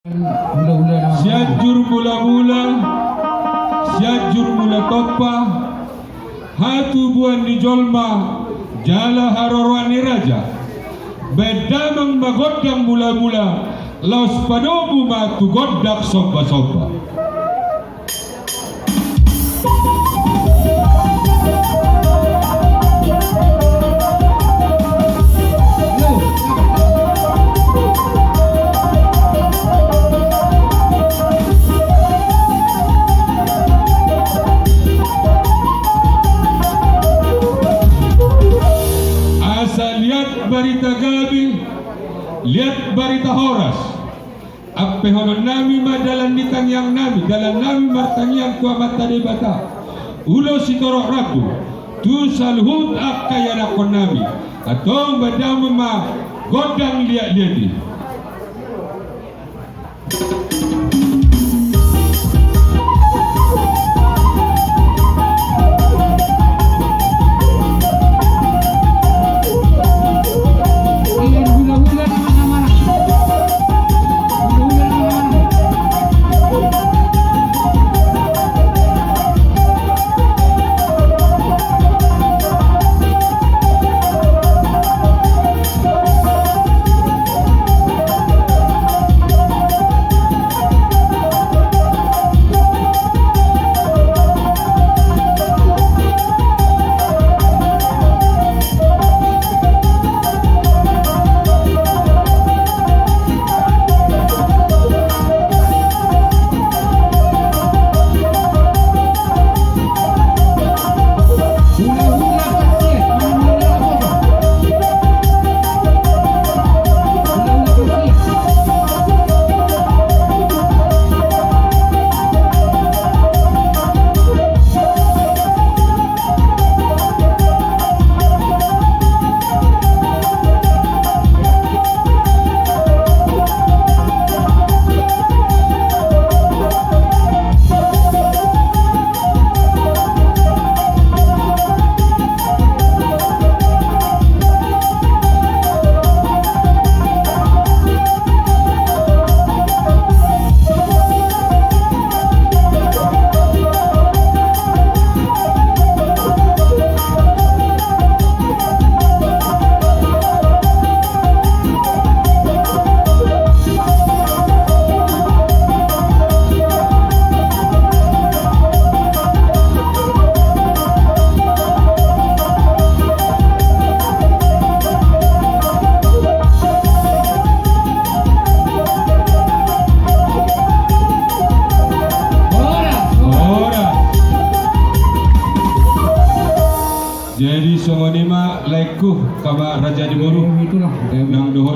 Siajur mula-mula, siajur mula topa, hatu buan di jolma, jala harorwani raja. Bedamang magodang mula-mula, laos padobu matu godak sopa-sopa. Barita gabi, lihat barita horas. Ape honon nami madalan di tangyang nami, dalan nami martangyang tua mata de bata. Ulo si torok rabu, tu salhut akaya nakon nami. Atau badam ma godang liat-liati. Jadi semua ni mak laiku kama raja di bulu nang dohon